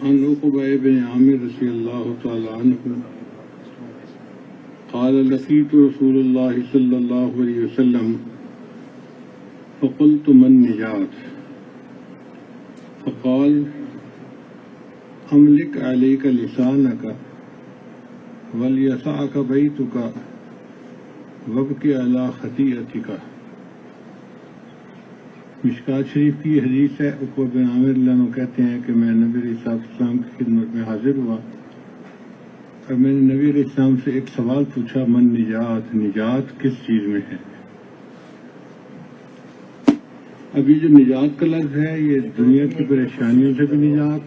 عن عقبہ بن عامر رضی اللہ تعالی عنہ قال لقيت رسول الله صلى الله عليه وسلم فقلت ما النجاة فقال املك عليك لسانك وليسعك بيتك وابك على خطيئتك۔ مشکات شریف کی حدیث ہے۔ عقبہ بن عامر اللہ عنہ کہتے ہیں کہ میں نبی علیہ السلام کی خدمت میں حاضر ہوا اور میں نے نبی علیہ السلام سے ایک سوال پوچھا، من نجات، نجات کس چیز میں ہے؟ اب یہ جو نجات کا لفظ ہے یہ دنیا کی پریشانیوں سے بھی نجات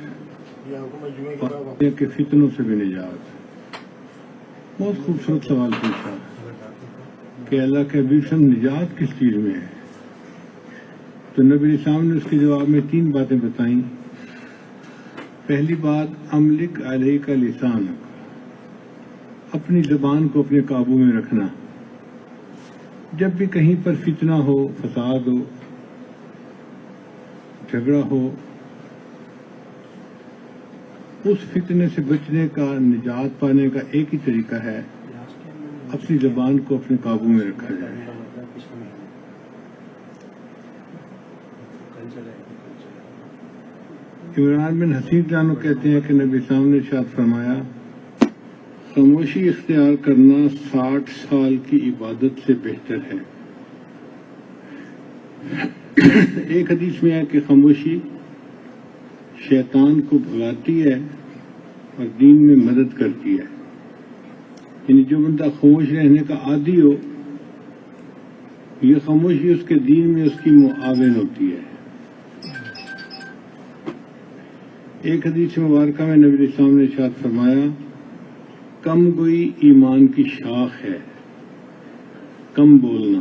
اور دنیا کے فتنوں سے بھی نجات۔ بہت خوبصورت سوال پوچھا کہ اللہ کے حبیب سے نجات کس چیز میں ہے؟ تو نبی علیہ السلام نے اس کے جواب میں 3 باتیں بتائیں۔ پہلی بات، املک علیک لسانک، اپنی زبان کو اپنے قابو میں رکھنا۔ جب بھی کہیں پر فتنہ ہو، فساد ہو، جھگڑا ہو، اس فتنے سے بچنے کا، نجات پانے کا ایک ہی طریقہ ہے، اپنی زبان کو اپنے قابو میں رکھا جائے۔ عمران بن حسین جانو کہتے ہیں کہ نبی صاحب نے ارشاد فرمایا، خاموشی اختیار کرنا 60 سال کی عبادت سے بہتر ہے۔ ایک حدیث میں ہے کہ خاموشی شیطان کو بھگاتی ہے اور دین میں مدد کرتی ہے۔ یعنی جو بندہ خاموش رہنے کا عادی ہو، یہ خاموشی اس کے دین میں اس کی معاون ہوتی ہے۔ ایک حدیث مبارکہ میں نبی علیہ السلام نے ارشاد فرمایا، کم گوئی ایمان کی شاخ ہے، کم بولنا۔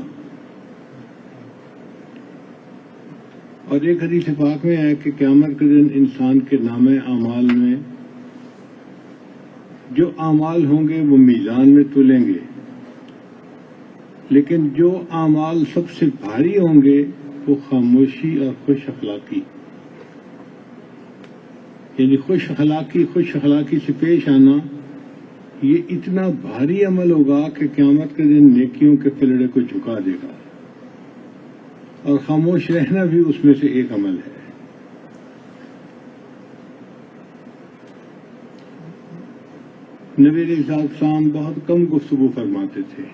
اور ایک حدیث پاک میں ہے کہ قیامت کے دن انسان کے نامہ اعمال میں جو اعمال ہوں گے وہ میزان میں تولیں گے، لیکن جو اعمال سب سے بھاری ہوں گے وہ خاموشی اور خوش اخلاقی، یعنی خوش اخلاقی سے پیش آنا، یہ اتنا بھاری عمل ہوگا کہ قیامت کے دن نیکیوں کے پلڑے کو جھکا دے گا، اور خاموش رہنا بھی اس میں سے ایک عمل ہے۔ نبی علیہ السلام بہت کم گفتگو فرماتے تھے۔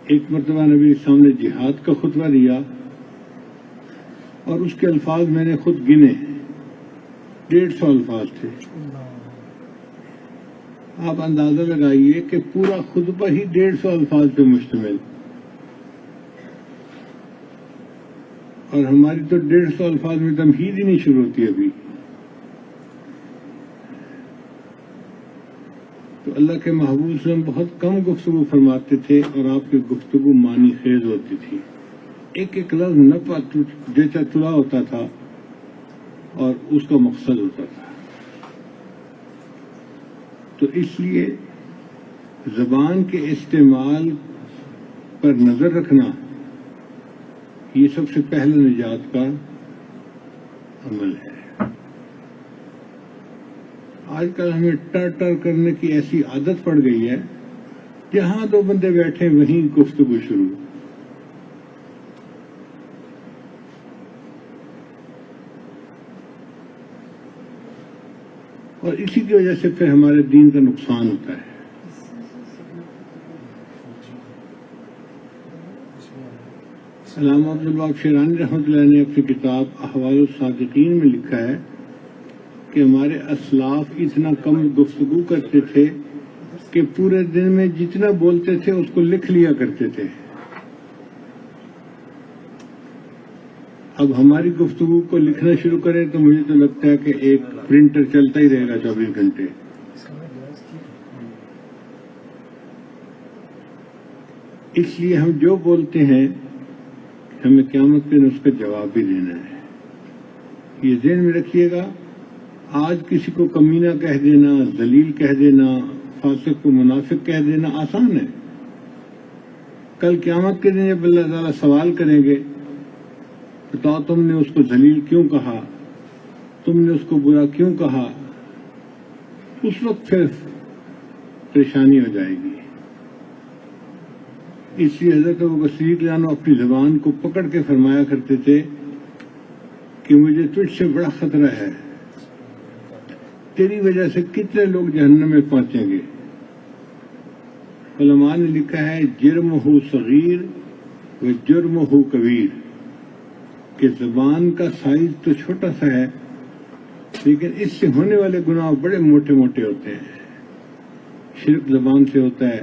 ایک مرتبہ نبی علیہ السلام نے جہاد کا خطبہ دیا اور اس کے الفاظ میں نے خود گنے، 150 الفاظ تھے۔ آپ اندازہ لگائیے کہ پورا خطبہ ہی 150 الفاظ پہ مشتمل، اور ہماری تو 150 الفاظ میں تمہید ہی نہیں شروع ہوتی ابھی۔ تو اللہ کے محبوب سے بہت کم گفتگو فرماتے تھے اور آپ کی گفتگو معنی خیز ہوتی تھی، ایک ایک لفظ نفع جیسا تلا ہوتا تھا اور اس کا مقصد ہوتا تھا۔ تو اس لیے زبان کے استعمال پر نظر رکھنا یہ سب سے پہلا نجات کا عمل ہے۔ آج کل ہمیں ٹر ٹر کرنے کی ایسی عادت پڑ گئی ہے، جہاں 2 بندے بیٹھے وہیں گفتگو شروع۔ اور اسی کی وجہ سے پھر ہمارے دین کا نقصان ہوتا ہے۔ علامہ عبدالوہاب شیرانی رحمۃ اللہ نے اپنی کتاب احوال الصادقین میں لکھا ہے کہ ہمارے اسلاف اتنا کم گفتگو کرتے تھے کہ پورے دن میں جتنا بولتے تھے اس کو لکھ لیا کرتے تھے۔ اب ہماری گفتگو کو لکھنا شروع کریں تو مجھے تو لگتا ہے کہ ایک پرنٹر چلتا ہی رہے گا 24 گھنٹے۔ اس لیے ہم جو بولتے ہیں ہمیں قیامت کے دن اس کا جواب بھی دینا ہے۔ یہ ذہن میں رکھیے گا، آج کسی کو کمینہ کہہ دینا، ذلیل کہہ دینا، فاسق کو منافق کہہ دینا آسان ہے۔ کل قیامت کے دن جب اللہ تعالیٰ سوال کریں گے، بتاؤ تم نے اس کو ذلیل کیوں کہا، تم نے اس کو برا کیوں کہا، اس وقت پھر پریشانی ہو جائے گی۔ اس لیے حضرت ابوبکر صدیق رضی اللہ عنہ اپنی زبان کو پکڑ کے فرمایا کرتے تھے کہ مجھے تجھ سے بڑا خطرہ ہے، تیری وجہ سے کتنے لوگ جہنم میں پہنچیں گے۔ علماء نے لکھا ہے جرمہ صغیر و جرمہ کبیر، کہ زبان کا سائز تو چھوٹا سا ہے لیکن اس سے ہونے والے گناہ بڑے موٹے موٹے ہوتے ہیں۔ شرک زبان سے ہوتا ہے،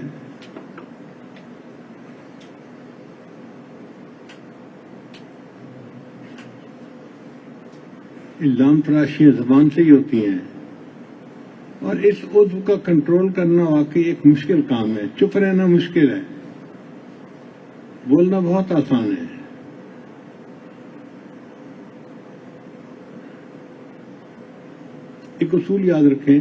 الزام تراشیاں زبان سے ہی ہوتی ہیں، اور اس عضو کا کنٹرول کرنا واقعی ایک مشکل کام ہے۔ چپ رہنا مشکل ہے، بولنا بہت آسان ہے۔ ایک اصول یاد رکھیں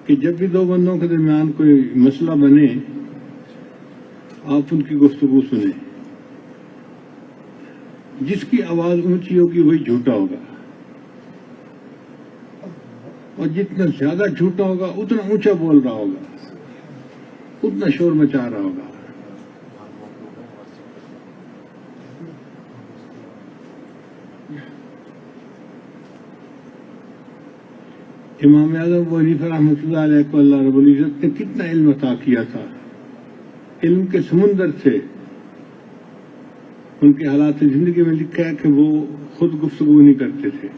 کہ جب بھی دو بندوں کے درمیان کوئی مسئلہ بنے، آپ ان کی گفتگو سنیں۔ جس کی آواز اونچی ہوگی وہی جھوٹا ہوگا، اور جتنا زیادہ جھوٹا ہوگا اتنا اونچا بول رہا ہوگا، اتنا شور مچا رہا ہوگا۔ امام اعظم ابو حنیفہ رحمۃ اللہ علیہ کو اللہ رب العزت نے کتنا علم عطا کیا تھا، علم کے سمندر سے۔ ان کے حالات زندگی میں لکھا ہے کہ وہ خود گفتگو نہیں کرتے تھے،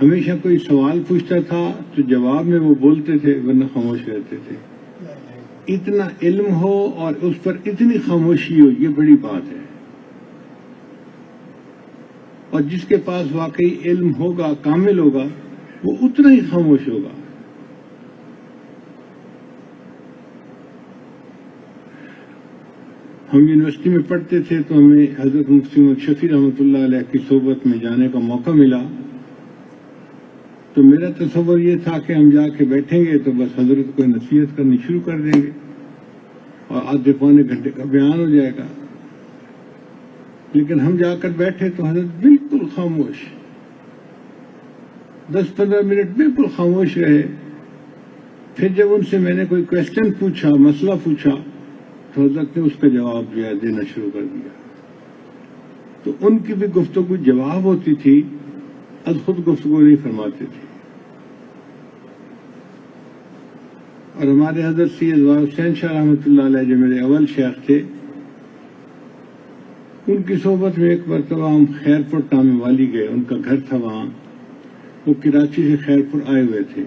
ہمیشہ کوئی سوال پوچھتا تھا تو جواب میں وہ بولتے تھے ورنہ خاموش رہتے تھے۔ اتنا علم ہو اور اس پر اتنی خاموشی ہو، یہ بڑی بات ہے۔ اور جس کے پاس واقعی علم ہوگا، کامل ہوگا، وہ اتنا ہی خاموش ہوگا۔ ہم یونیورسٹی میں پڑھتے تھے تو ہمیں حضرت مفتی محمد شفیع رحمۃ اللہ علیہ کی صحبت میں جانے کا موقع ملا، تو میرا تصور یہ تھا کہ ہم جا کے بیٹھیں گے تو بس حضرت کو نصیحت کرنی شروع کر دیں گے اور آدھے پونے گھنٹے کا بیان ہو جائے گا۔ لیکن ہم جا کر بیٹھے تو حضرت بالکل خاموش، 10-15 منٹ بالکل خاموش رہے۔ پھر جب ان سے میں نے کوئی کوشچن پوچھا، مسئلہ پوچھا، تو حضرت نے اس کا جواب جو ہے دینا شروع کر دیا۔ تو ان کی بھی گفتگو جواب ہوتی تھی، از خود گفتگو نہیں فرماتے تھے۔ اور ہمارے حضرت سید وائس حسین شاہ رحمۃ اللہ علیہ جو میرے اول شیخ تھے، ان کی صحبت میں ایک مرتبہ ہم خیرپور ٹامے والی گئے، ان کا گھر تھا وہاں، وہ کراچی سے خیرپور آئے ہوئے تھے۔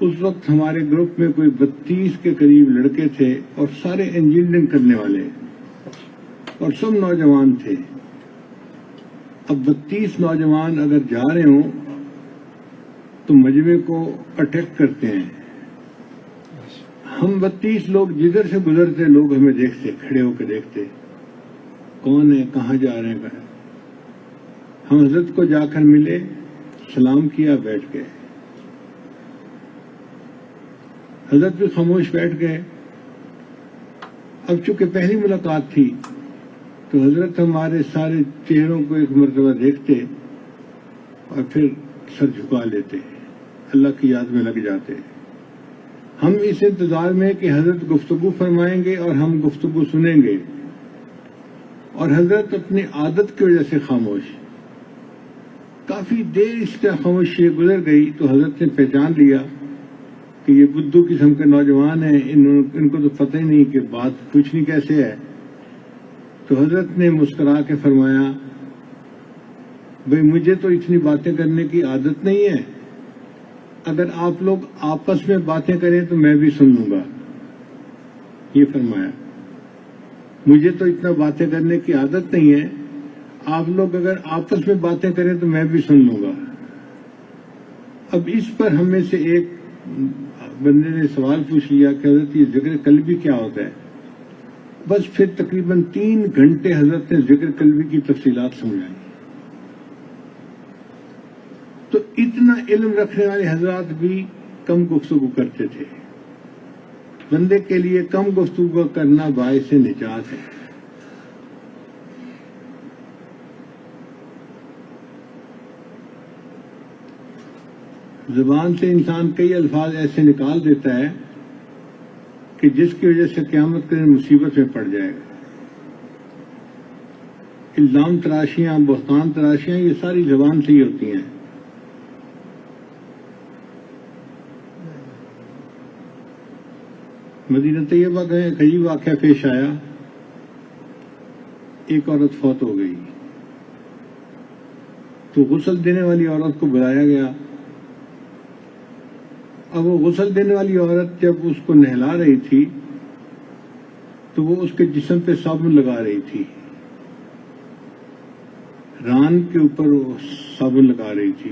اس وقت ہمارے گروپ میں کوئی 32 کے قریب لڑکے تھے اور سارے انجینئرنگ کرنے والے، اور سب نوجوان تھے۔ اب 32 نوجوان اگر جا رہے ہوں تو مجمع کو اٹیک کرتے ہیں۔ ہم 32 لوگ جدھر سے گزرتے لوگ ہمیں دیکھتے، کھڑے ہو کے دیکھتے کون ہے، کہاں جا رہے ہیں۔ ہم حضرت کو جا کر ملے، سلام کیا، بیٹھ گئے۔ حضرت بھی خاموش بیٹھ گئے۔ اب چونکہ پہلی ملاقات تھی تو حضرت ہمارے سارے چہروں کو ایک مرتبہ دیکھتے اور پھر سر جھکا لیتے، اللہ کی یاد میں لگ جاتے۔ ہم اس انتظار میں کہ حضرت گفتگو فرمائیں گے اور ہم گفتگو سنیں گے، اور حضرت اپنی عادت کی وجہ سے خاموش۔ کافی دیر اس طرح خاموشی گزر گئی تو حضرت نے پہچان لیا کہ یہ بدھو قسم کے نوجوان ہیں، ان کو تو پتہ ہی نہیں کہ بات پوچھنی کیسے ہے۔ تو حضرت نے مسکرا کے فرمایا، بھئی مجھے تو اتنی باتیں کرنے کی عادت نہیں ہے، اگر آپ لوگ آپس میں باتیں کریں تو میں بھی سن لوں گا۔ یہ فرمایا، مجھے تو اتنا باتیں کرنے کی عادت نہیں ہے، آپ لوگ اگر آپس میں باتیں کریں تو میں بھی سن لوں گا۔ اب اس پر ہم میں سے ایک بندے نے سوال پوچھ لیا کہ حضرت یہ ذکر قلبی کیا ہوتا ہے؟ بس پھر تقریباً 3 گھنٹے حضرت نے ذکر قلبی کی تفصیلات سمجھائی۔ تو اتنا علم رکھنے والے حضرات بھی کم گفتگو کرتے تھے۔ بندے کے لیے کم گفتگو کرنا باعث نجات ہے۔ زبان سے انسان کئی الفاظ ایسے نکال دیتا ہے کہ جس کی وجہ سے قیامت کے دن مصیبت میں پڑ جائے گا. الزام تراشیاں، بہتان تراشیاں، یہ ساری زبان سے ہی ہوتی ہیں. مدینہ طیبہ کا ایک عجیب واقعہ پیش آیا. ایک عورت فوت ہو گئی تو غسل دینے والی عورت کو بلایا گیا. اب وہ غسل دینے والی عورت جب اس کو نہلا رہی تھی تو وہ اس کے جسم پہ صابن لگا رہی تھی، ران کے اوپر وہ صابن لگا رہی تھی.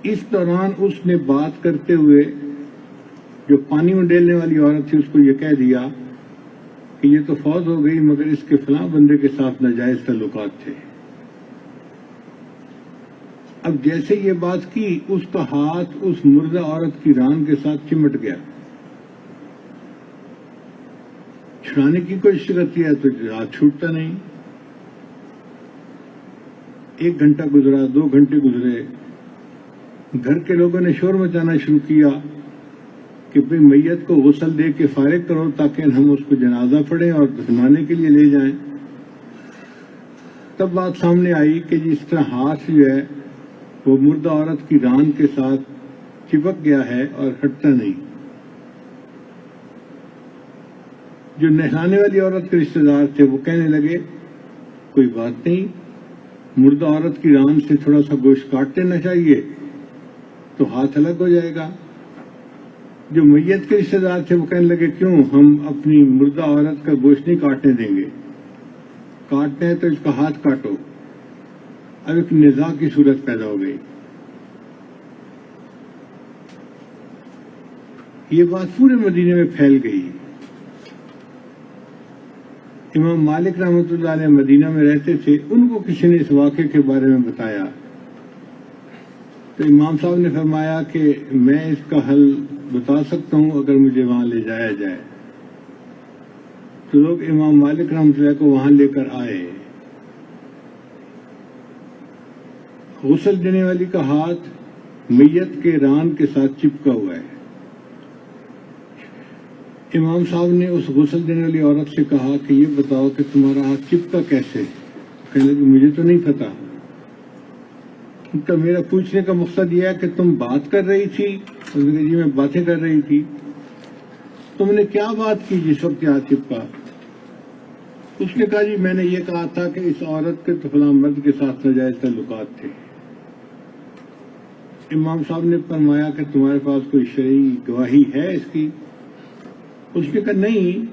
اس دوران اس نے بات کرتے ہوئے جو پانی میں ڈالنے والی عورت تھی اس کو یہ کہہ دیا کہ یہ تو فوت ہو گئی مگر اس کے فلاں بندے کے ساتھ ناجائز تعلقات تھے. اب جیسے یہ بات کی اس کا ہاتھ اس مردہ عورت کی ران کے ساتھ چمٹ گیا. چھڑانے کی کوشش کرتی ہے تو ہاتھ چھوٹتا نہیں. 1 گھنٹہ گزرا، 2 گھنٹے گزرے. گھر کے لوگوں نے شور مچانا شروع کیا کہ بھئی میت کو غسل دے کے فارغ کرو تاکہ ہم اس کو جنازہ پڑھیں اور دفنانے کے لیے لے جائیں. تب بات سامنے آئی کہ جس طرح ہاتھ جو ہے وہ مردہ عورت کی ران کے ساتھ چپک گیا ہے اور ہٹتا نہیں. جو نہلانے والی عورت کے رشتے دار تھے وہ کہنے لگے کوئی بات نہیں، مردہ عورت کی ران سے تھوڑا سا گوشت کاٹ لینا چاہیے تو ہاتھ الگ ہو جائے گا. جو میت کے رشتے دار تھے وہ کہنے لگے کیوں، ہم اپنی مردہ عورت کا گوشت نہیں کاٹنے دیں گے، کاٹنے ہیں تو اس کا ہاتھ کاٹو. اب ایک نزاع کی صورت پیدا ہو گئی. یہ بات پورے مدینے میں پھیل گئی. امام مالک رحمۃ اللہ علیہ مدینہ میں رہتے تھے، ان کو کسی نے اس واقعے کے بارے میں بتایا تو امام صاحب نے فرمایا کہ میں اس کا حل بتا سکتا ہوں اگر مجھے وہاں لے جایا جائے. تو لوگ امام مالک رحمۃ اللہ کو وہاں لے کر آئے. غسل دینے والی کا ہاتھ میت کے ران کے ساتھ چپکا ہوا ہے. امام صاحب نے اس غسل دینے والی عورت سے کہا کہ یہ بتاؤ کہ تمہارا ہاتھ چپکا کیسے؟ کہنے لگے مجھے تو نہیں پتا. تو میرا پوچھنے کا مقصد یہ ہے کہ تم بات کر رہی تھی؟ جی میں باتیں کر رہی تھی. تم نے کیا بات کی جس وقت ہاتھ چپکا؟ اس نے کہا جی میں نے یہ کہا تھا کہ اس عورت کے تو فلاں مرد کے ساتھ ناجائز تعلقات تھے. امام صاحب نے فرمایا کہ تمہارے پاس کوئی شرعی گواہی ہے اس کی؟ اس نے کہا نہیں،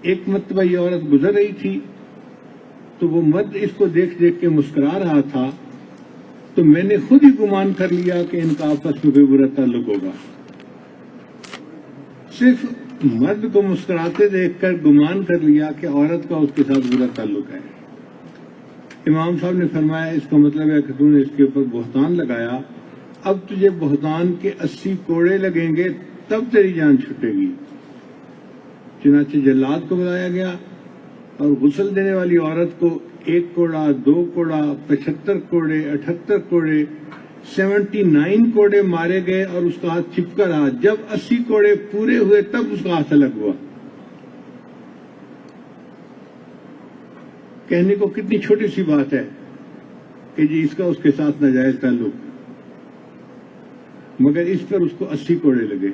ایک مرتبہ یہ عورت گزر رہی تھی تو وہ مرد اس کو دیکھ دیکھ کے مسکرا رہا تھا تو میں نے خود ہی گمان کر لیا کہ ان کا آپس میں کوئی برا تعلق ہوگا. صرف مرد کو مسکراتے دیکھ کر گمان کر لیا کہ عورت کا اس کے ساتھ برا تعلق ہے. امام صاحب نے فرمایا اس کا مطلب ہے کہ تم نے اس کے اوپر بہتان لگایا، اب تجھے بہتان کے 80 کوڑے لگیں گے تب تیری جان چھٹے گی. چنانچہ جلاد کو بلایا گیا اور غسل دینے والی عورت کو 1 کوڑا، 2 کوڑا، 75 کوڑے، 78 کوڑے، 79 کوڑے مارے گئے اور اس کا ہاتھ چپکا رہا. جب 80 کوڑے پورے ہوئے تب اس کا ہاتھ الگ ہوا. کہنے کو کتنی چھوٹی سی بات ہے کہ جی اس کا اس کے ساتھ ناجائز تعلق، مگر اس پر اس کو 80 کوڑے لگے.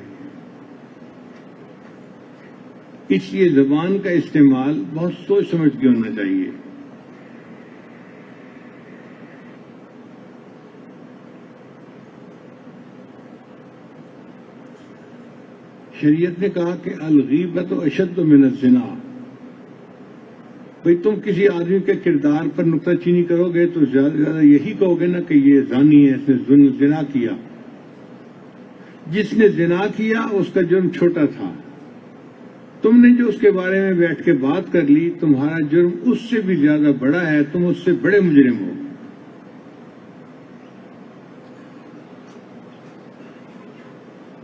اس لیے زبان کا استعمال بہت سوچ سمجھ کے ہونا چاہیے. شریعت نے کہا کہ الغیبت اشد من الزنا. بھئی تم کسی آدمی کے کردار پر نکتہ چینی کرو گے تو زیادہ سے زیادہ یہی کہو گے نا کہ یہ زانی ہے، اس نے زنا کیا. جس نے زنا کیا اس کا جرم چھوٹا تھا، تم نے جو اس کے بارے میں بیٹھ کے بات کر لی تمہارا جرم اس سے بھی زیادہ بڑا ہے، تم اس سے بڑے مجرم ہو.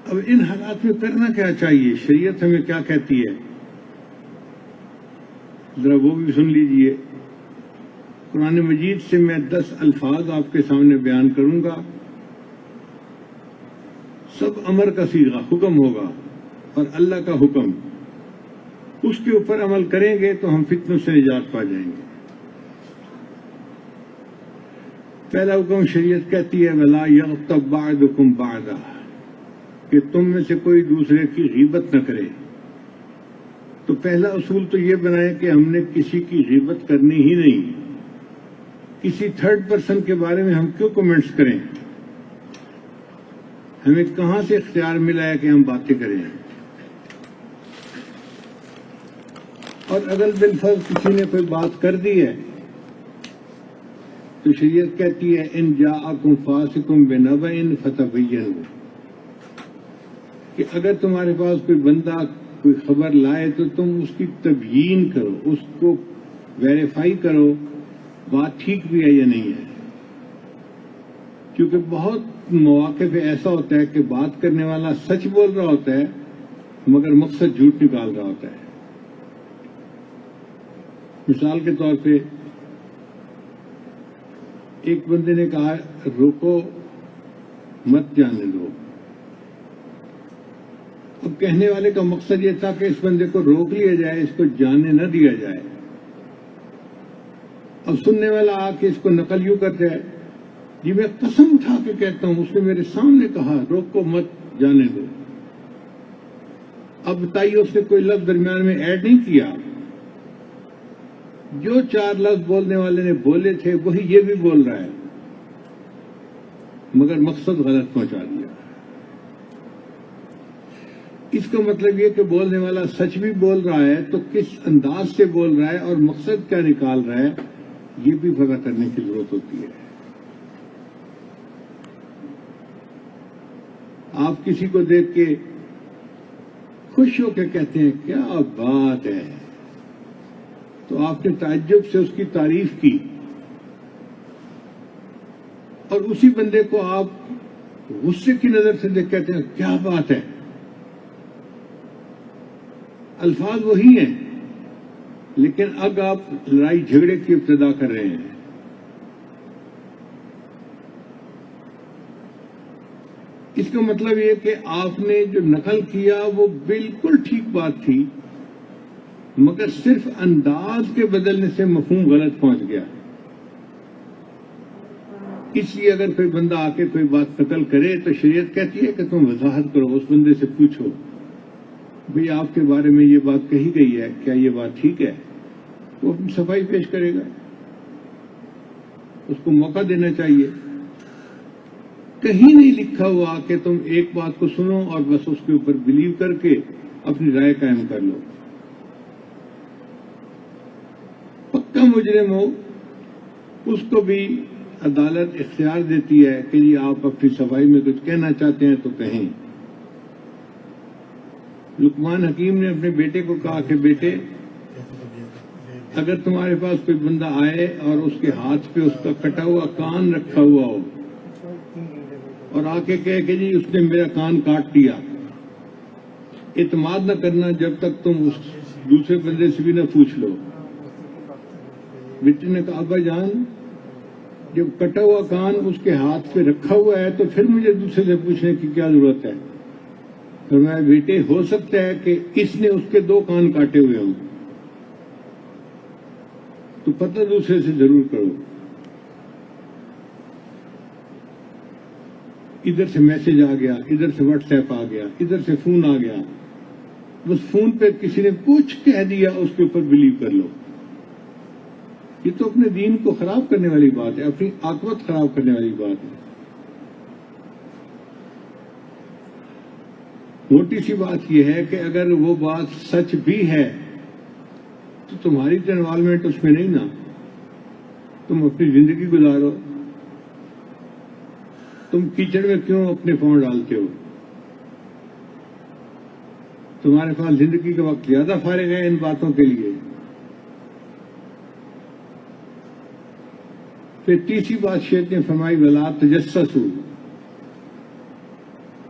اب ان حالات میں کرنا کیا چاہیے؟ شریعت ہمیں کیا کہتی ہے ذرا وہ بھی سن لیجئے. قرآن مجید سے میں 10 الفاظ آپ کے سامنے بیان کروں گا. سب امر کا صیغہ حکم ہوگا اور اللہ کا حکم، اس کے اوپر عمل کریں گے تو ہم فتنوں سے نجات پا جائیں گے۔ پہلا حکم شریعت کہتی ہے وَلَا يَغْتَبْ بَعْضُكُمْ بَعْضًا، کہ تم میں سے کوئی دوسرے کی غیبت نہ کرے۔ تو پہلا اصول تو یہ بنائے کہ ہم نے کسی کی غیبت کرنی ہی نہیں، کسی تھرڈ پرسن کے بارے میں ہم کیوں کمنٹس کریں؟ ہمیں کہاں سے اختیار ملا ہے کہ ہم باتیں کریں؟ اور اگر بالفرض کسی نے کوئی بات کر دی ہے تو شریعت کہتی ہے ان جاءکم فاسق بنبأ فتبینوا، کہ اگر تمہارے پاس کوئی بندہ کوئی خبر لائے تو تم اس کی تبیین کرو، اس کو ویریفائی کرو بات ٹھیک بھی ہے یا نہیں ہے، کیونکہ بہت مواقع پہ ایسا ہوتا ہے کہ بات کرنے والا سچ بول رہا ہوتا ہے مگر مقصد جھوٹ نکال رہا ہوتا ہے۔ مثال کے طور پہ ایک بندے نے کہا روکو مت جانے دو، اب کہنے والے کا مقصد یہ تھا کہ اس بندے کو روک لیا جائے، اس کو جانے نہ دیا جائے۔ اب سننے والا آ کے اس کو نقل یوں کرتا ہے جی میں قسم اٹھا کے کہتا ہوں اس نے میرے سامنے کہا روکو مت جانے دو۔ اب بتائیے اس نے کوئی لفظ درمیان میں ایڈ نہیں کیا، جو چار لفظ بولنے والے نے بولے تھے وہی یہ بھی بول رہا ہے مگر مقصد غلط پہنچا دیا۔ اس کا مطلب یہ کہ بولنے والا سچ بھی بول رہا ہے تو کس انداز سے بول رہا ہے اور مقصد کیا نکال رہا ہے یہ بھی پتہ کرنے کی ضرورت ہوتی ہے۔ آپ کسی کو دیکھ کے خوش ہو کے کہتے ہیں کیا بات ہے، تو آپ نے تعجب سے اس کی تعریف کی، اور اسی بندے کو آپ غصے کی نظر سے دیکھ کہتے ہیں کیا بات ہے۔ الفاظ وہی ہیں لیکن اب آپ لڑائی جھگڑے کی ابتدا کر رہے ہیں۔ اس کا مطلب یہ کہ آپ نے جو نقل کیا وہ بالکل ٹھیک بات تھی مگر صرف انداز کے بدلنے سے مفہوم غلط پہنچ گیا۔ اس لیے اگر کوئی بندہ آ کے کوئی بات نقل کرے تو شریعت کہتی ہے کہ تم وضاحت کرو، اس بندے سے پوچھو بھئی آپ کے بارے میں یہ بات کہی گئی ہے، کیا یہ بات ٹھیک ہے؟ وہ اپنی صفائی پیش کرے گا، اس کو موقع دینا چاہیے۔ کہیں نہیں لکھا ہوا کہ تم ایک بات کو سنو اور بس اس کے اوپر بلیو کر کے اپنی رائے قائم کر لو۔ پکا مجرم ہو اس کو بھی عدالت اختیار دیتی ہے کہ جی آپ اپنی صفائی میں کچھ کہنا چاہتے ہیں تو کہیں۔ لقمان حکیم نے اپنے بیٹے کو کہا کہ بیٹے اگر تمہارے پاس کوئی بندہ آئے اور اس کے ہاتھ پہ اس کا کٹا ہوا کان رکھا ہوا ہو اور آ کے کہے کہ جی اس نے میرا کان کاٹ دیا، اعتماد نہ کرنا جب تک تم اس دوسرے بندے سے بھی نہ پوچھ لو۔ بیٹے نے کہا ابا جان جب کٹا ہوا کان اس کے ہاتھ پہ رکھا ہوا ہے تو پھر مجھے دوسرے سے پوچھنے کی کیا ضرورت ہے؟ فرمایا بیٹے ہو سکتا ہے کہ اس نے اس کے 2 کان کاٹے ہوئے ہوں، تو پتہ دوسرے سے ضرور کرو۔ ادھر سے میسج آ گیا، ادھر سے واٹس ایپ آ گیا، ادھر سے فون آ گیا، بس فون پہ کسی نے کچھ کہہ دیا اس کے اوپر بلیو کر لو۔ یہ تو اپنے دین کو خراب کرنے والی بات ہے، اپنی عاقبت خراب کرنے والی بات ہے۔ موٹی سی بات یہ ہے کہ اگر وہ بات سچ بھی ہے تو تمہاری تو انوالومنٹ اس میں نہیں نا، تم اپنی زندگی گزارو، تم کیچڑ میں کیوں اپنے پاؤں ڈالتے ہو؟ تمہارے پاس زندگی کا وقت زیادہ فارغ ہے ان باتوں کے لیے۔ پھر تیسری بات شیخ نے فرمائی ولا تجسسوا،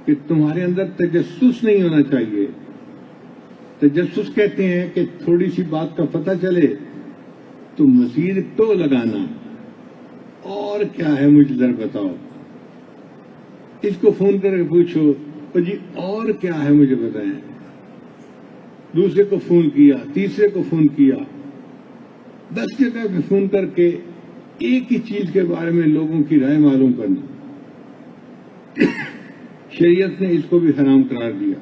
کہ تمہارے اندر تجسس نہیں ہونا چاہیے۔ تجسس کہتے ہیں کہ تھوڑی سی بات کا پتہ چلے تو مزید تو لگانا، اور کیا ہے مجھ ذرا بتاؤ۔ اس کو فون کر کے پوچھو اور جی اور کیا ہے مجھے بتائیں. دوسرے کو فون کیا, تیسرے کو فون کیا, 10 جگہ پہ فون کر کے ایک ہی چیز کے بارے میں لوگوں کی رائے معلوم کرنا. شریعت نے اس کو بھی حرام قرار دیا.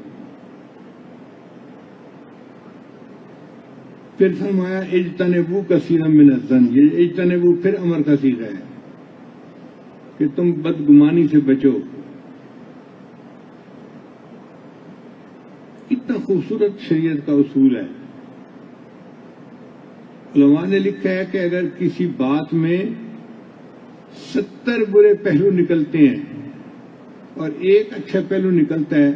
پھر فرمایا اجتنبوا کثیرا من الظن. یہ اجتنبوا پھر امر کا صیغہ ہے کہ تم بدگمانی سے بچو. کتنا خوبصورت شریعت کا اصول ہے. علماء نے لکھا ہے کہ اگر کسی بات میں 70 برے پہلو نکلتے ہیں اور ایک اچھا پہلو نکلتا ہے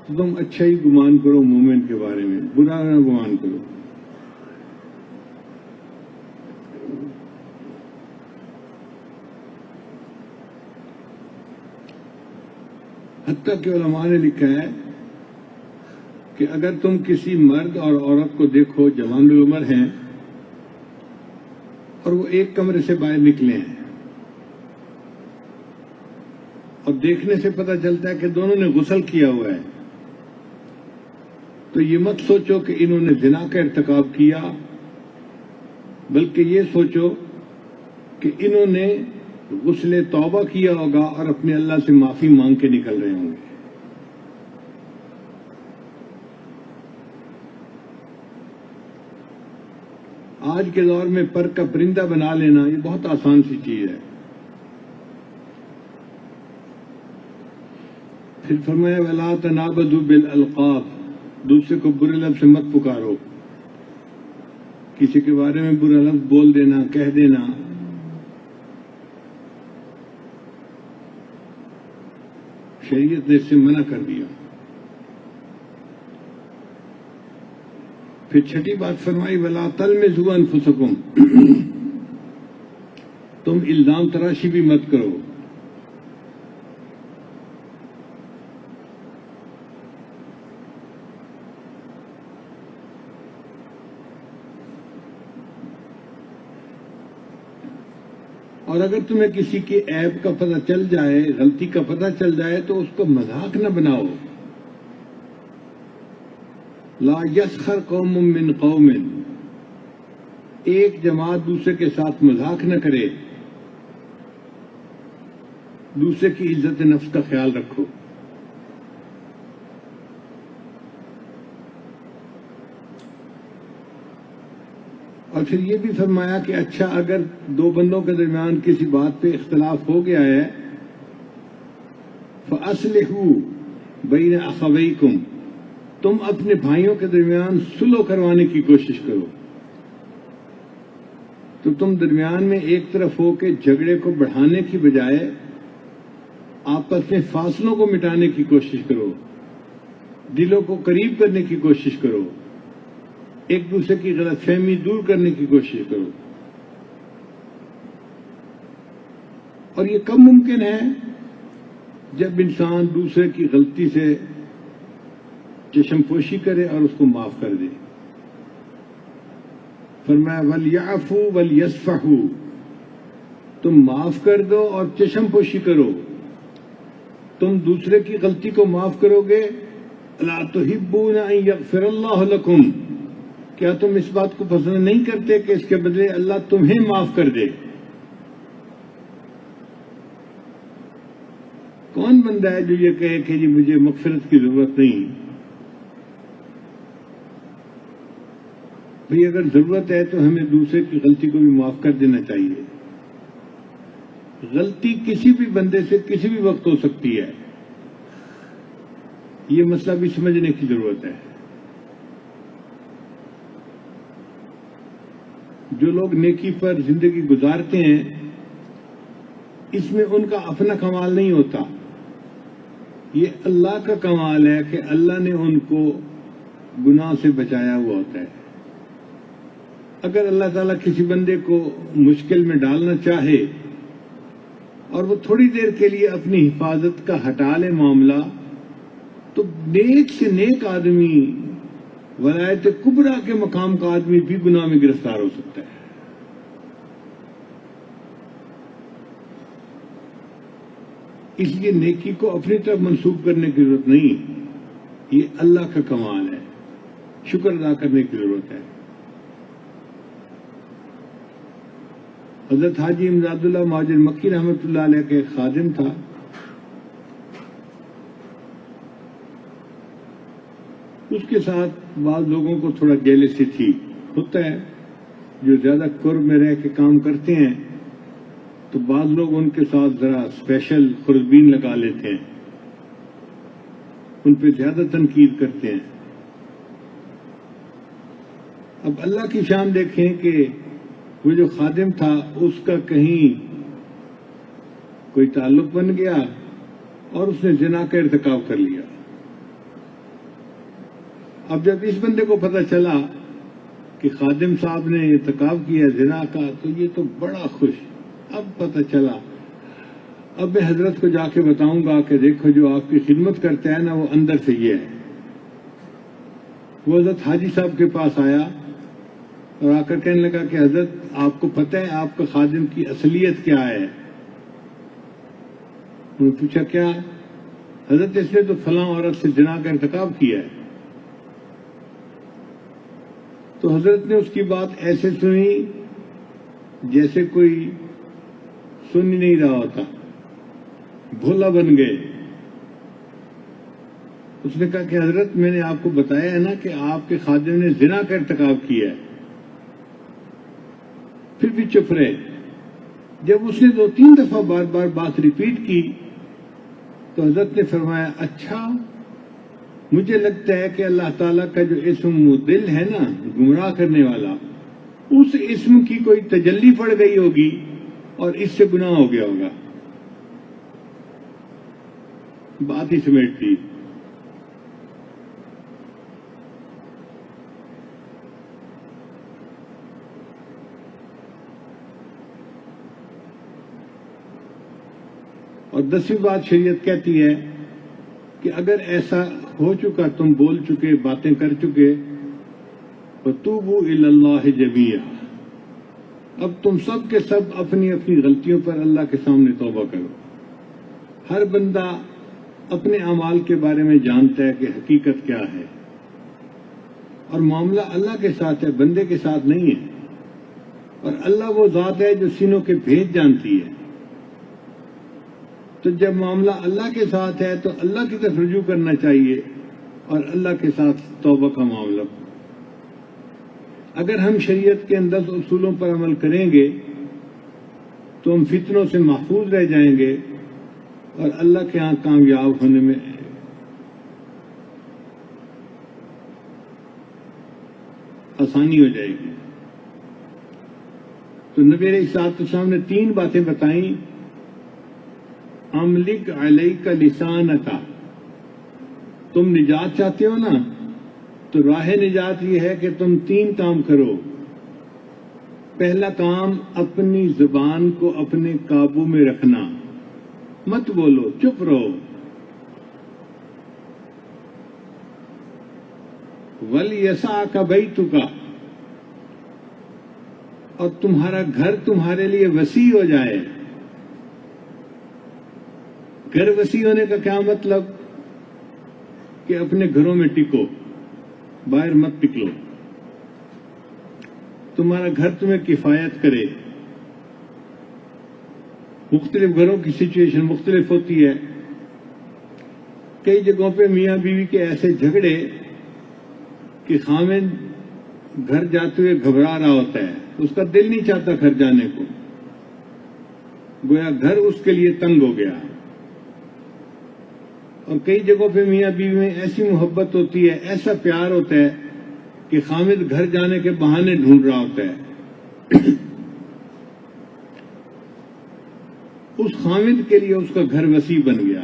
تو تم اچھا ہی گمان کرو مومن کے بارے میں, برا نہ گمان کرو. حتیٰ کہ علماء نے لکھا ہے کہ اگر تم کسی مرد اور عورت کو دیکھو جوان العمر ہیں اور وہ ایک کمرے سے باہر نکلے ہیں اور دیکھنے سے پتہ چلتا ہے کہ دونوں نے غسل کیا ہوا ہے, تو یہ مت سوچو کہ انہوں نے زنا کا ارتکاب کیا, بلکہ یہ سوچو کہ انہوں نے غسل توبہ کیا ہوگا اور اپنے اللہ سے معافی مانگ کے نکل رہے ہوں گے. آج کے دور میں پر کا پرندہ بنا لینا یہ بہت آسان سی چیز ہے. پھر فرمایا وَلَا تَنَابَذُوا بِالْأَلْقَابِ. دوسرے کو برے لفظ سے مت پکارو. کسی کے بارے میں برا لفظ بول دینا, کہہ دینا, شریعت نے اس سے منع کر دیا. پھر چھٹی بات فرمائی وَلَا تَلْمِزُوا أَنفُسَكُمْ. تم الزام تراشی بھی مت کرو. اور اگر تمہیں کسی کی عیب کا پتہ چل جائے, غلطی کا پتہ چل جائے تو اس کو مذاق نہ بناؤ. لا یسخر قوم من قوم. ایک جماعت دوسرے کے ساتھ مذاق نہ کرے. دوسرے کی عزت نفس کا خیال رکھو. اور پھر یہ بھی فرمایا کہ اچھا اگر دو بندوں کے درمیان کسی بات پہ اختلاف ہو گیا ہے فَأَصْلِحُوا بَيْنَ أَخَوَيْكُمْ. تم اپنے بھائیوں کے درمیان صلح کروانے کی کوشش کرو. تو تم درمیان میں ایک طرف ہو کے جھگڑے کو بڑھانے کی بجائے آپس میں فاصلوں کو مٹانے کی کوشش کرو, دلوں کو قریب کرنے کی کوشش کرو, ایک دوسرے کی غلط فہمی دور کرنے کی کوشش کرو. اور یہ کب ممکن ہے؟ جب انسان دوسرے کی غلطی سے چشم پوشی کرے اور اس کو معاف کر دے. فرمایا وَلْيَعْفُوا وَلْيَصْفَحُوا. تم معاف کر دو اور چشم پوشی کرو. تم دوسرے کی غلطی کو معاف کرو گے. أَلَا تُحِبُّونَ أَن يَغْفِرَ اللَّهُ لَكُمْ. کیا تم اس بات کو پسند نہیں کرتے کہ اس کے بدلے اللہ تمہیں معاف کر دے؟ کون بندہ ہے جو یہ کہے کہ جی مجھے مغفرت کی ضرورت نہیں؟ بھئی اگر ضرورت ہے تو ہمیں دوسرے کی غلطی کو بھی معاف کر دینا چاہیے. غلطی کسی بھی بندے سے کسی بھی وقت ہو سکتی ہے. یہ مسئلہ بھی سمجھنے کی ضرورت ہے. جو لوگ نیکی پر زندگی گزارتے ہیں اس میں ان کا اپنا کمال نہیں ہوتا. یہ اللہ کا کمال ہے کہ اللہ نے ان کو گناہ سے بچایا ہوا ہوتا ہے. اگر اللہ تعالیٰ کسی بندے کو مشکل میں ڈالنا چاہے اور وہ تھوڑی دیر کے لیے اپنی حفاظت کا ہٹا لے معاملہ, تو نیک سے نیک آدمی, ولایت کبریٰ کے مقام کا آدمی بھی گناہ میں گرفتار ہو سکتا ہے. اس لیے نیکی کو اپنی طرف منسوب کرنے کی ضرورت نہیں، یہ اللہ کا کمال ہے، شکر ادا کرنے کی ضرورت ہے۔ حضرت حاجی امداد اللہ مہاجر مکی رحمۃ اللہ علیہ کا ایک خادم تھا، اس کے ساتھ بعض لوگوں کو تھوڑا جیلسی تھی، ہوتا ہے جو زیادہ قرب میں رہ کے کام کرتے ہیں تو بعض لوگ ان کے ساتھ ذرا اسپیشل خوردبین لگا لیتے ہیں، ان پہ زیادہ تنقید کرتے ہیں۔ اب اللہ کی شان دیکھیں کہ وہ جو خادم تھا اس کا کہیں کوئی تعلق بن گیا اور اس نے زنا کا ارتکاب کر لیا۔ اب جب اس بندے کو پتہ چلا کہ خادم صاحب نے ارتکاب کیا زنا کا تو یہ تو بڑا خوش، اب پتہ چلا، اب میں حضرت کو جا کے بتاؤں گا کہ دیکھو جو آپ کی خدمت کرتا ہے نا وہ اندر سے یہ ہے۔ وہ حضرت حاجی صاحب کے پاس آیا اور آ کر کہنے لگا کہ حضرت آپ کو پتہ ہے آپ کا خادم کی اصلیت کیا ہے؟ انہوں نے پوچھا کیا؟ حضرت اس نے تو فلاں عورت سے زنا کا ارتکاب کیا ہے۔ تو حضرت نے اس کی بات ایسے سنی جیسے کوئی سن ہی نہیں رہا ہوتا، بھولا بن گئے۔ اس نے کہا کہ حضرت میں نے آپ کو بتایا ہے نا کہ آپ کے خادم نے زنا کا ارتکاب کیا ہے، پھر بھی چپ رہے۔ جب اس نے 2-3 دفعہ بار بار بات ریپیٹ کی تو حضرت نے فرمایا اچھا مجھے لگتا ہے کہ اللہ تعالیٰ کا جو اسم مضل ہے نا، گمراہ کرنے والا، اس اسم کی کوئی تجلی پڑ گئی ہوگی اور اس سے گناہ ہو گیا ہوگا۔ بات ہی سمیٹ دی۔ اور 10ویں بات شریعت کہتی ہے کہ اگر ایسا ہو چکا، تم بول چکے، باتیں کر چکے، وَتُوبُوا إِلَى اللَّهِ جَمِيعًا، اب تم سب کے سب اپنی اپنی غلطیوں پر اللہ کے سامنے توبہ کرو۔ ہر بندہ اپنے اعمال کے بارے میں جانتا ہے کہ حقیقت کیا ہے، اور معاملہ اللہ کے ساتھ ہے، بندے کے ساتھ نہیں ہے، اور اللہ وہ ذات ہے جو سینوں کے بھید جانتی ہے۔ تو جب معاملہ اللہ کے ساتھ ہے تو اللہ کی طرف رجوع کرنا چاہیے اور اللہ کے ساتھ توبہ کا معاملہ۔ اگر ہم شریعت کے اندر اصولوں پر عمل کریں گے تو ہم فتنوں سے محفوظ رہ جائیں گے اور اللہ کے ہاں کامیاب ہونے میں آسانی ہو جائے گی۔ تو نبی علیہ الصلوۃ والسلام نے 3 باتیں بتائیں۔ املک علیک لسانک، تم نجات چاہتے ہو نا تو راہ نجات یہ ہے کہ تم 3 کام کرو۔ پہلا کام، اپنی زبان کو اپنے قابو میں رکھنا، مت بولو، چپ رہو۔ وَلْيَسَعْكَ بَيْتُكَ، اور تمہارا گھر تمہارے لیے وسیع ہو جائے۔ گھر وسیع ہونے کا کیا مطلب؟ کہ اپنے گھروں میں ٹکو، باہر مت نکلو، تمہارا گھر تمہیں کفایت کرے۔ مختلف گھروں کی سچویشن مختلف ہوتی ہے۔ کئی جگہوں پہ میاں بیوی کے ایسے جھگڑے کہ خاوند گھر جاتے ہوئے گھبرا رہا ہوتا ہے، اس کا دل نہیں چاہتا گھر جانے کو، گویا گھر اس کے لیے تنگ ہو گیا۔ اور کئی جگہوں پہ میاں بیوی میں ایسی محبت ہوتی ہے، ایسا پیار ہوتا ہے کہ خاوند گھر جانے کے بہانے ڈھونڈ رہا ہوتا ہے۔ اس خاوند کے لیے اس کا گھر وسیع بن گیا۔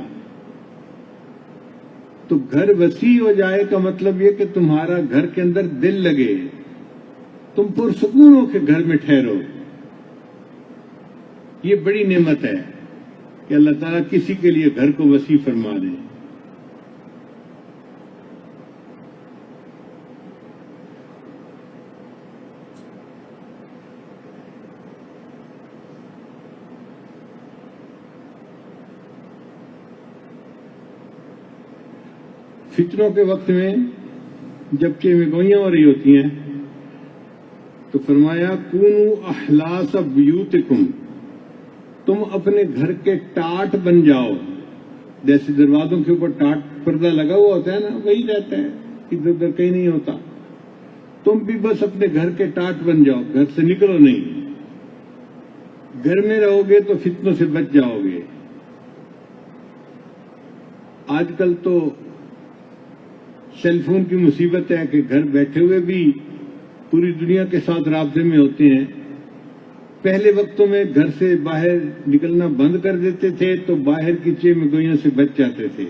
تو گھر وسیع ہو جائے کا مطلب یہ کہ تمہارا گھر کے اندر دل لگے، تم پرسکون ہو کے گھر میں ٹھہرو۔ یہ بڑی نعمت ہے کہ اللہ تعالیٰ کسی کے لیے گھر کو وسیع فرما دے۔ فتنوں کے وقت میں جب چیمگوئیاں ہو رہی ہوتی ہیں تو فرمایا کونوا احلاس بیوتکم، تم اپنے گھر کے ٹاٹ بن جاؤ. جیسے دروازوں کے اوپر ٹاٹ پردہ لگا ہوا ہوتا ہے نا، وہی رہتا ہے، ادھر ادھر کہیں نہیں ہوتا. تم بھی بس اپنے گھر کے ٹاٹ بن جاؤ، گھر سے نکلو نہیں. گھر میں رہو گے تو فتنوں سے بچ جاؤ گے. آج کل تو سیل فون کی مصیبت ہے کہ گھر بیٹھے ہوئے بھی پوری دنیا کے ساتھ رابطے میں ہوتے ہیں. پہلے وقتوں میں گھر سے باہر نکلنا بند کر دیتے تھے تو باہر کی چیمگوئیوں سے بچ جاتے تھے.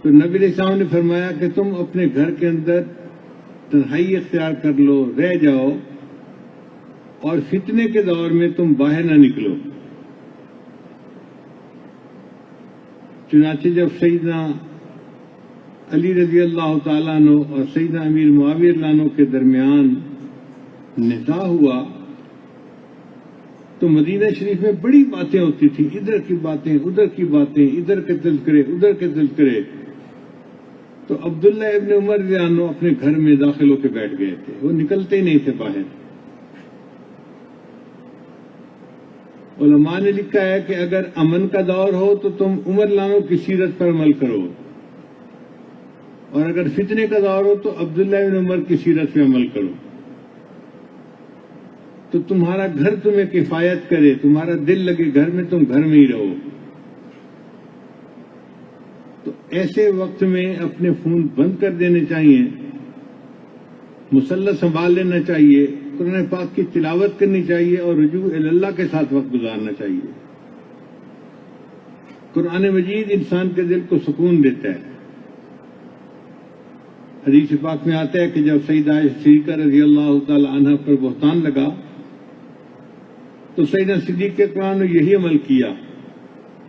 تو نبی علیہ السلام نے فرمایا کہ تم اپنے گھر کے اندر تنہائی اختیار کر لو، رہ جاؤ، اور فتنے کے دور میں تم باہر نہ نکلو. چنانچہ جب سیدنا علی رضی اللہ تعالیٰ عنہ اور سیدنا امیر معاویہ رضی اللہ عنہ کے درمیان نزاع ہوا تو مدینہ شریف میں بڑی باتیں ہوتی تھیں، ادھر کی باتیں ادھر کی باتیں، ادھر کے تذکرے ادھر کے تذکرے. تو عبداللہ ابن عمر رضی اللہ عنہ اپنے گھر میں داخل ہو کے بیٹھ گئے تھے، وہ نکلتے ہی نہیں تھے باہر. علماء نے لکھا ہے کہ اگر امن کا دور ہو تو تم عمر رضی اللہ عنہ کی سیرت پر عمل کرو، اور اگر فتنے کا دور ہو تو عبداللہ ابن عمر کی سیرت پہ عمل کرو. تو تمہارا گھر تمہیں کفایت کرے، تمہارا دل لگے گھر میں، تم گھر میں ہی رہو. تو ایسے وقت میں اپنے فون بند کر دینے چاہیے، مصلی سنبھال لینا چاہیے، قرآن پاک کی تلاوت کرنی چاہیے اور رجوع اللہ کے ساتھ وقت گزارنا چاہیے. قرآن مجید انسان کے دل کو سکون دیتا ہے. حدیث پاک میں آتا ہے کہ جب سیدہ صدیقہ رضی اللہ تعالی عنہ پر بہتان لگا تو سیدنا صدیق کے قرآن نے یہی عمل کیا،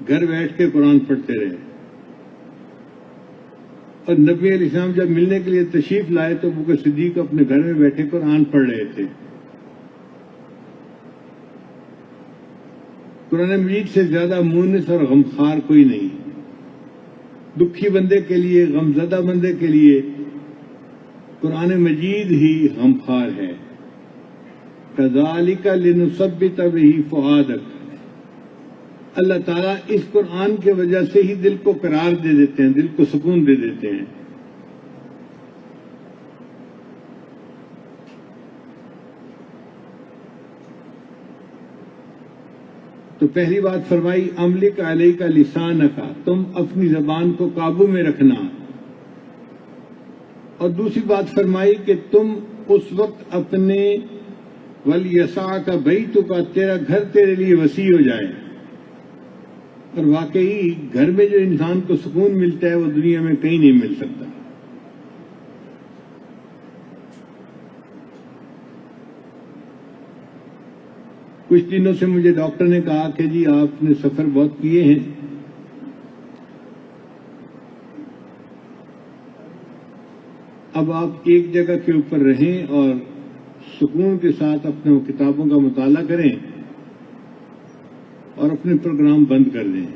گھر بیٹھ کے قرآن پڑھتے رہے. اور نبی علیہ السلام جب ملنے کے لیے تشریف لائے تو ابو بکر صدیق اپنے گھر میں بیٹھے قرآن پڑھ رہے تھے. قرآن مجید سے زیادہ مونس اور غمخوار کوئی نہیں. دکھی بندے کے لیے، غمزدہ بندے کے لیے قرآن مجید ہی غمخوار ہے. کذالک لنثبت بہ فؤادک، اللہ تعالیٰ اس قرآن کی وجہ سے ہی دل کو قرار دے دیتے ہیں، دل کو سکون دے دیتے ہیں. تو پہلی بات فرمائی املک علیک لسانک، تم اپنی زبان کو قابو میں رکھنا. اور دوسری بات فرمائی کہ تم اس وقت اپنے ولیسعک بیتک، تیرا گھر تیرے لیے وسیع ہو جائے. اور واقعی گھر میں جو انسان کو سکون ملتا ہے وہ دنیا میں کہیں نہیں مل سکتا. کچھ دنوں سے مجھے ڈاکٹر نے کہا کہ جی آپ نے سفر بہت کیے ہیں، اب آپ ایک جگہ کے اوپر رہیں اور سکون کے ساتھ اپنے کتابوں کا مطالعہ کریں اور اپنے پروگرام بند کر دیں.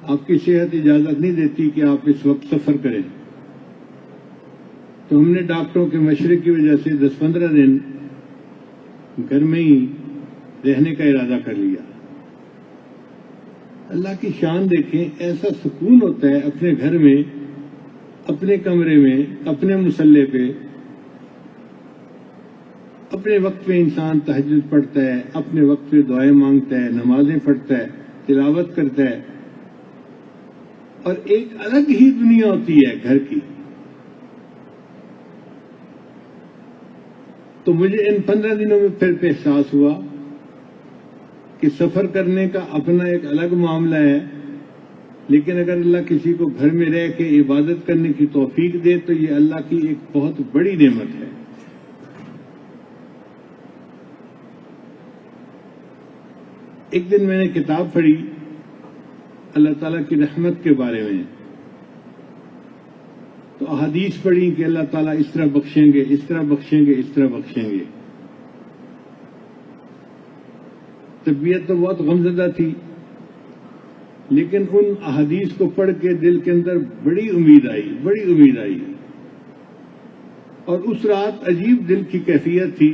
آپ کی صحت اجازت نہیں دیتی کہ آپ اس وقت سفر کریں. تو ہم نے ڈاکٹروں کے مشورے کی وجہ سے 10-15 دن گھر میں ہی رہنے کا ارادہ کر لیا. اللہ کی شان دیکھیں، ایسا سکون ہوتا ہے اپنے گھر میں، اپنے کمرے میں، اپنے مصلی پہ. اپنے وقت پہ انسان تہجد پڑھتا ہے، اپنے وقت پہ دعائیں مانگتا ہے، نمازیں پڑھتا ہے، تلاوت کرتا ہے، اور ایک الگ ہی دنیا ہوتی ہے گھر کی. تو مجھے ان 15 دنوں میں پھر احساس ہوا کہ سفر کرنے کا اپنا ایک الگ معاملہ ہے، لیکن اگر اللہ کسی کو گھر میں رہ کے عبادت کرنے کی توفیق دے تو یہ اللہ کی ایک بہت بڑی نعمت ہے. ایک دن میں نے کتاب پڑھی اللہ تعالیٰ کی رحمت کے بارے میں، تو احادیث پڑھی کہ اللہ تعالیٰ اس طرح بخشیں گے، اس طرح بخشیں گے، اس طرح بخشیں گے. طبیعت تو بہت غمزدہ تھی، لیکن ان احادیث کو پڑھ کے دل کے اندر بڑی امید آئی اور اس رات عجیب دل کی کیفیت تھی.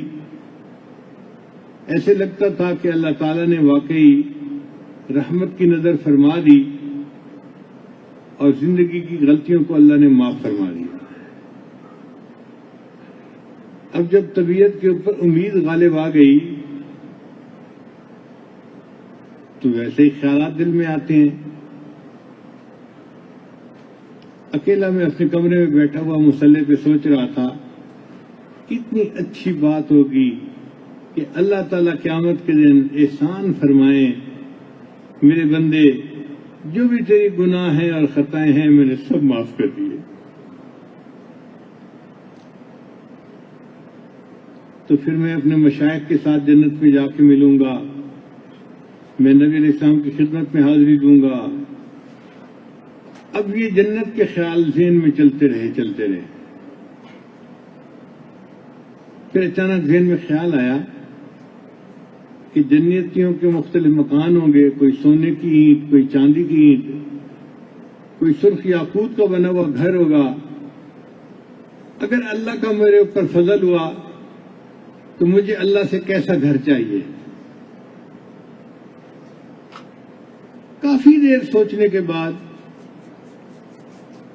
ایسے لگتا تھا کہ اللہ تعالیٰ نے واقعی رحمت کی نظر فرما دی اور زندگی کی غلطیوں کو اللہ نے معاف فرما دیا. اب جب طبیعت کے اوپر امید غالب آ گئی تو ویسے ہی خیالات دل میں آتے ہیں. اکیلا میں اپنے کمرے میں بیٹھا ہوا مصلی پہ سوچ رہا تھا کتنی اچھی بات ہوگی کہ اللہ تعالیٰ قیامت کے دن احسان فرمائیں میرے بندے جو بھی تیری گناہ ہیں اور خطائیں ہیں میں نے سب معاف کر دیے. تو پھر میں اپنے مشائخ کے ساتھ جنت میں جا کے ملوں گا, میں نبی علیہ السلام کی خدمت میں حاضری دوں گا. اب یہ جنت کے خیال ذہن میں چلتے رہے. پھر اچانک ذہن میں خیال آیا کہ جنتیوں کے مختلف مکان ہوں گے, کوئی سونے کی اینٹ, کوئی چاندی کی اینٹ, کوئی سرخ یاقوت کا بنا ہوا گھر ہوگا. اگر اللہ کا میرے اوپر فضل ہوا تو مجھے اللہ سے کیسا گھر چاہیے. کافی دیر سوچنے کے بعد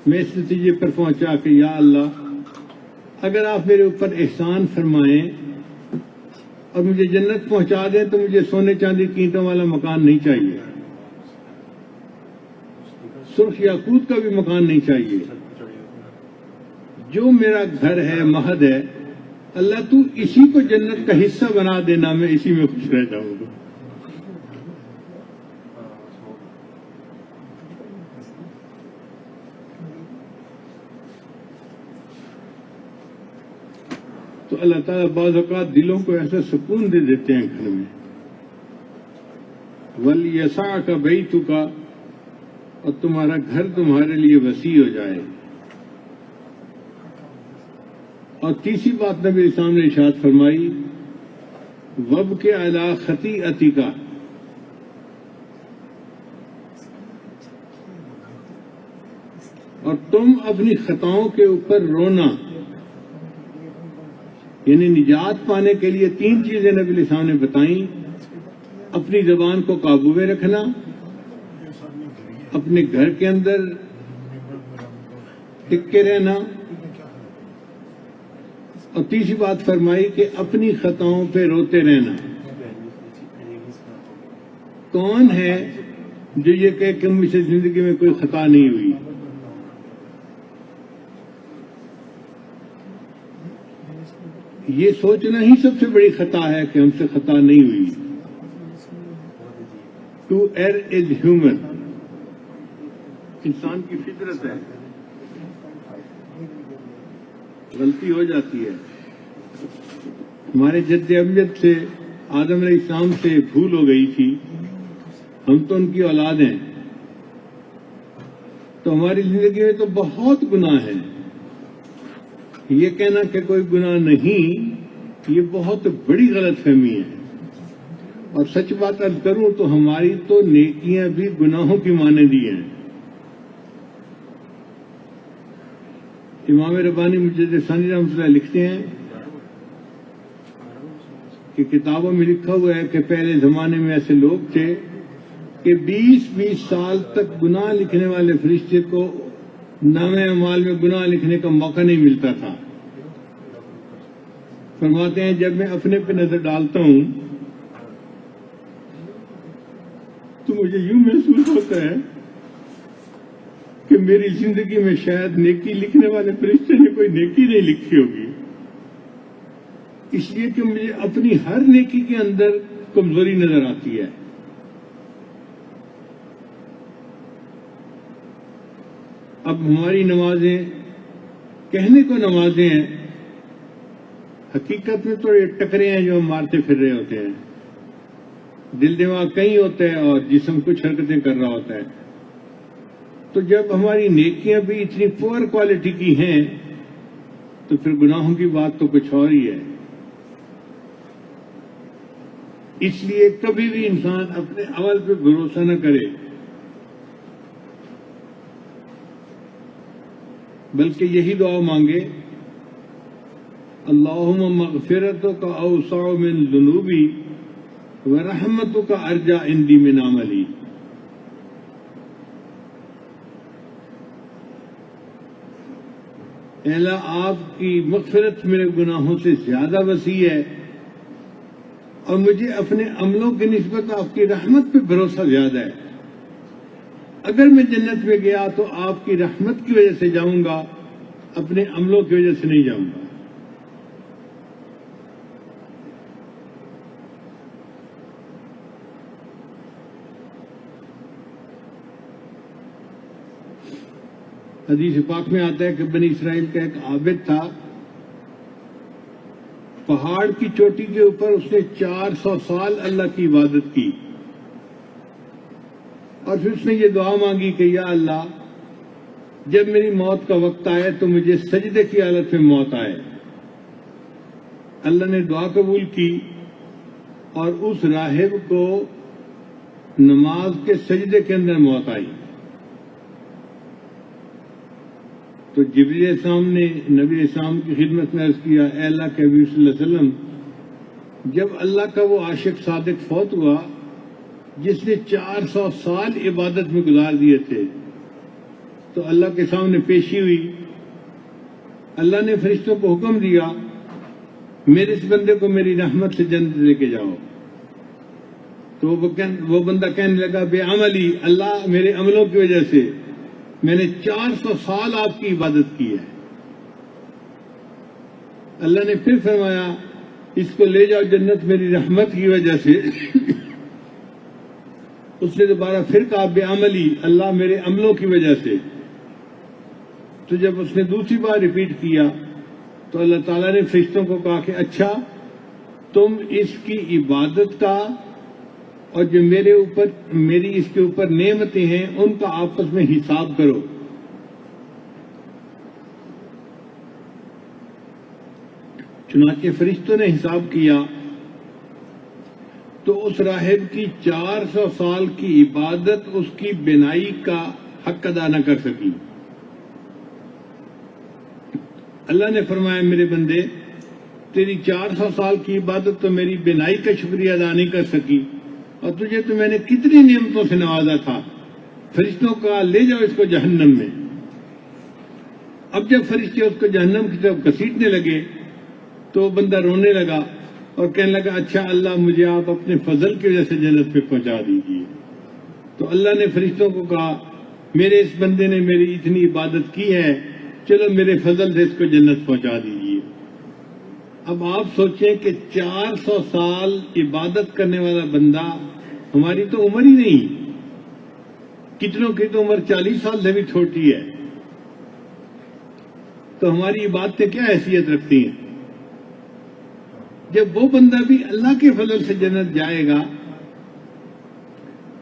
میں اس نتیجے پر پہنچا کہ یا اللہ اگر آپ میرے اوپر احسان فرمائیں اور مجھے جنت پہنچا دیں تو مجھے سونے چاندی کی اینٹوں والا مکان نہیں چاہیے, سرخ یاقوت کا بھی مکان نہیں چاہیے. جو میرا گھر ہے مہد ہے اللہ تو اسی کو جنت کا حصہ بنا دینا, میں اسی میں خوش رہ جاؤں گا. تو اللہ تعالیٰ بعض اوقات دلوں کو ایسا سکون دے دیتے ہیں گھر میں. وَلْيَسَعْكَ بَيْتُكَ, اور تمہارا گھر تمہارے لیے وسیع ہو جائے. اور تیسری بات نبی علیہ السلام نے ارشاد فرمائی وَابْكِ عَلَىٰ خَطِیئَتِکَ, اور تم اپنی خطاؤں کے اوپر رونا. یعنی نجات پانے کے لیے 3 چیزیں نبی علیہ السلام نے بتائیں. اپنی زبان کو قابو میں رکھنا, اپنے گھر کے اندر ٹک کے رہنا, اور تیسری بات فرمائی کہ اپنی خطاؤں پہ روتے رہنا. کون ہے جو یہ کہے کہ مجھ سے زندگی میں کوئی خطا نہیں ہوئی؟ یہ سوچنا ہی سب سے بڑی خطا ہے کہ ہم سے خطا نہیں ہوئی. ٹو ایئر از ہیومن, انسان کی فطرت ہے, غلطی ہو جاتی ہے. ہمارے جد امجد سے آدم علیہ السلام سے بھول ہو گئی تھی, ہم تو ان کی اولاد ہیں, تو ہماری زندگی میں تو بہت گناہ ہیں. یہ کہنا کہ کوئی گناہ نہیں یہ بہت بڑی غلط فہمی ہے. اور سچ بات عرض کروں تو ہماری تو نیکیاں بھی گناہوں کی مانندی ہیں. امام ربانی مجدد ثانی رحمۃ اللہ لکھتے ہیں کہ کتابوں میں لکھا ہوا ہے کہ پہلے زمانے میں ایسے لوگ تھے کہ 20-20 سال تک گناہ لکھنے والے فرشتے کو نامہ اعمال میں گناہ لکھنے کا موقع نہیں ملتا تھا. فرماتے ہیں جب میں اپنے پہ نظر ڈالتا ہوں تو مجھے یوں محسوس ہوتا ہے کہ میری زندگی میں شاید نیکی لکھنے والے فرشتے نے کوئی نیکی نہیں لکھی ہوگی, اس لیے کہ مجھے اپنی ہر نیکی کے اندر کمزوری نظر آتی ہے. اب ہماری نمازیں کہنے کو نمازیں ہیں, حقیقت میں تو یہ ٹکرے ہیں جو ہم مارتے پھر رہے ہوتے ہیں. دل دماغ کہیں ہوتا ہے اور جسم کچھ حرکتیں کر رہا ہوتا ہے. تو جب ہماری نیکیاں بھی اتنی پور کوالٹی کی ہیں تو پھر گناہوں کی بات تو کچھ اور ہی ہے. اس لیے کبھی بھی انسان اپنے عمل پہ بھروسہ نہ کرے. بلکہ یہی دعا مانگے اللہم مغفرتک اوسع من ذنوبی ورحمتک ارجا عندی من عملی. اے اللہ آپ کی مغفرت میرے گناہوں سے زیادہ وسیع ہے اور مجھے اپنے عملوں کی نسبت آپ کی رحمت پہ بھروسہ زیادہ ہے. اگر میں جنت میں گیا تو آپ کی رحمت کی وجہ سے جاؤں گا، اپنے عملوں کی وجہ سے نہیں جاؤں گا. حدیث پاک میں آتا ہے کہ بنی اسرائیل کا ایک عابد تھا، پہاڑ کی چوٹی کے اوپر اس نے 400 سال اللہ کی عبادت کی اور پھر اس نے یہ دعا مانگی کہ یا اللہ جب میری موت کا وقت آئے تو مجھے سجدے کی حالت میں موت آئے. اللہ نے دعا قبول کی اور اس راہب کو نماز کے سجدے کے اندر موت آئی. تو جبریل علیہ السلام نے نبی علیہ السلام کی خدمت میں عرض کیا اے اللہ کے حبیب صلی اللہ علیہ وسلم، جب اللہ کا وہ عاشق صادق فوت ہوا جس نے 400 سال عبادت میں گزار دیے تھے تو اللہ کے سامنے پیشی ہوئی. اللہ نے فرشتوں کو حکم دیا میرے اس بندے کو میری رحمت سے جنت لے کے جاؤ. تو وہ بندہ کہنے لگا بے عملی، اللہ میرے عملوں کی وجہ سے میں نے 400 سال آپ کی عبادت کی ہے. اللہ نے پھر فرمایا اس کو لے جاؤ جنت میری رحمت کی وجہ سے. اس نے دوبارہ پھر کہا بے عملی، اللہ میرے عملوں کی وجہ سے. تو جب اس نے دوسری بار ریپیٹ کیا تو اللہ تعالیٰ نے فرشتوں کو کہا کہ اچھا تم اس کی عبادت کا اور جو میری اس کے اوپر نعمتیں ہیں ان کا آپس میں حساب کرو. چنانچہ فرشتوں نے حساب کیا تو اس راہب کی 400 سال کی عبادت اس کی بینائی کا حق ادا نہ کر سکی. اللہ نے فرمایا میرے بندے تیری 400 سال کی عبادت تو میری بینائی کا شکریہ ادا نہیں کر سکی اور تجھے تو میں نے کتنی نعمتوں سے نوازا تھا. فرشتوں کا لے جاؤ اس کو جہنم میں. اب جب فرشتے اس کو جہنم کی طرف گھسیٹنے لگے تو وہ بندہ رونے لگا اور کہنے لگا اچھا اللہ مجھے آپ اپنے فضل کی وجہ سے جنت پہ پہنچا دیجیے. تو اللہ نے فرشتوں کو کہا میرے اس بندے نے میری اتنی عبادت کی ہے، چلو میرے فضل سے اس کو جنت پہنچا دیجیے. اب آپ سوچیں کہ 400 سال عبادت کرنے والا بندہ، ہماری تو عمر ہی نہیں، کتنوں کی تو عمر 40 سال سے بھی چھوٹی ہے، تو ہماری عبادتیں کیا حیثیت رکھتی ہیں؟ جب وہ بندہ بھی اللہ کے فضل سے جنت جائے گا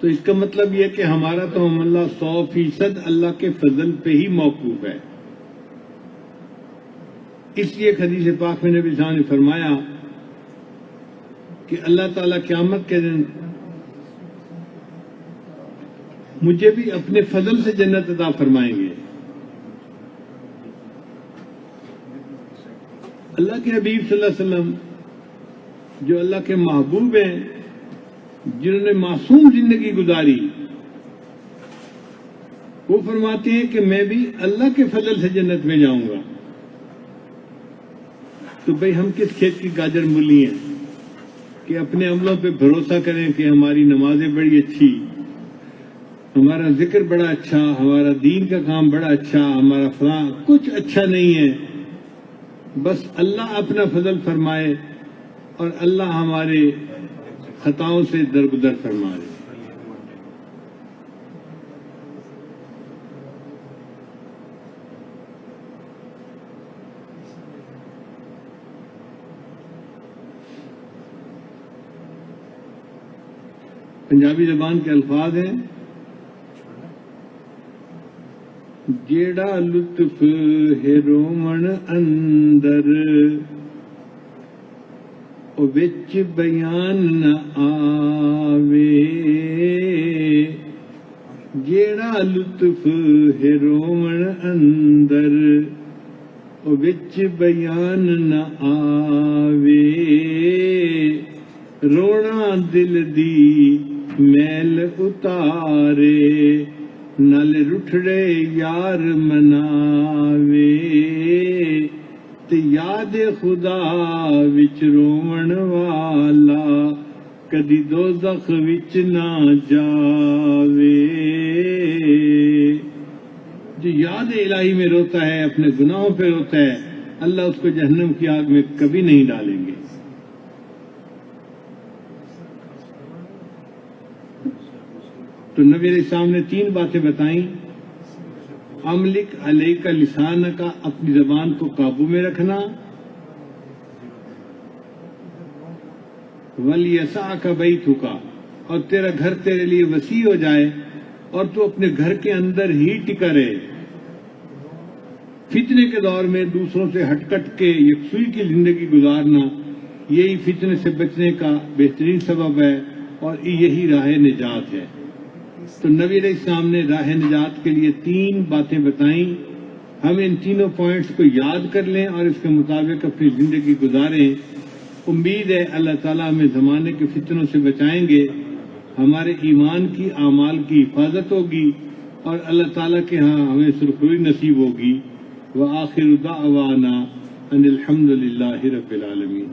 تو اس کا مطلب یہ کہ ہمارا تو معاملہ 100% اللہ کے فضل پہ ہی موقوف ہے. اس لیے حدیث پاک میں نبی صلی اللہ علیہ وسلم نے فرمایا کہ اللہ تعالیٰ قیامت کے دن مجھے بھی اپنے فضل سے جنت عطا فرمائیں گے. اللہ کے حبیب صلی اللہ علیہ وسلم جو اللہ کے محبوب ہیں، جنہوں نے معصوم زندگی گزاری، وہ فرماتے ہیں کہ میں بھی اللہ کے فضل سے جنت میں جاؤں گا. تو بھئی ہم کس کھیت کی گاجر مولی ہیں کہ اپنے عملوں پہ بھروسہ کریں کہ ہماری نمازیں بڑی اچھی، ہمارا ذکر بڑا اچھا، ہمارا دین کا کام بڑا اچھا، ہمارا فلاں کچھ اچھا نہیں ہے. بس اللہ اپنا فضل فرمائے اور اللہ ہمارے خطاؤں سے درگزر فرمائے. پنجابی زبان کے الفاظ ہیں جیڑا لطف ہے رومن اندر او وچ بیان نہ آوے. جیڑا لطف ہے رومن اندر وچ بیان نہ آوے رونا دل دی میل اتارے نل رٹھڑے یار مناوے تے یاد خدا وچ روون والا کدی دوزخ وچ نہ جاوے۔ جو یاد الہی میں روتا ہے، اپنے گناہوں پہ روتا ہے، اللہ اس کو جہنم کی آگ میں کبھی نہیں ڈالیں گے۔ تو نبی علیہ السلام نے 3 باتیں بتائیں: املک علیک لسان کا، اپنی زبان کو قابو میں رکھنا، ولیسعک بیتک، اور تیرا گھر تیرے لیے وسیع ہو جائے اور تو اپنے گھر کے اندر ہی ٹکا رہے۔ فتنے کے دور میں دوسروں سے ہٹ کٹ کے یکسوئی کی زندگی گزارنا، یہی فتنے سے بچنے کا بہترین سبب ہے اور یہی راہ نجات ہے۔ تو نبی علیہ السلام نے راہ نجات کے لیے 3 باتیں بتائیں۔ ہم ان تینوں پوائنٹس کو یاد کر لیں اور اس کے مطابق اپنی زندگی گزاریں۔ امید ہے اللہ تعالیٰ ہمیں زمانے کے فتنوں سے بچائیں گے، ہمارے ایمان کی اعمال کی حفاظت ہوگی اور اللہ تعالیٰ کے ہاں ہمیں سرخروئی نصیب ہوگی۔ وآخر دعوانا ان الحمد للہ رب العالمین۔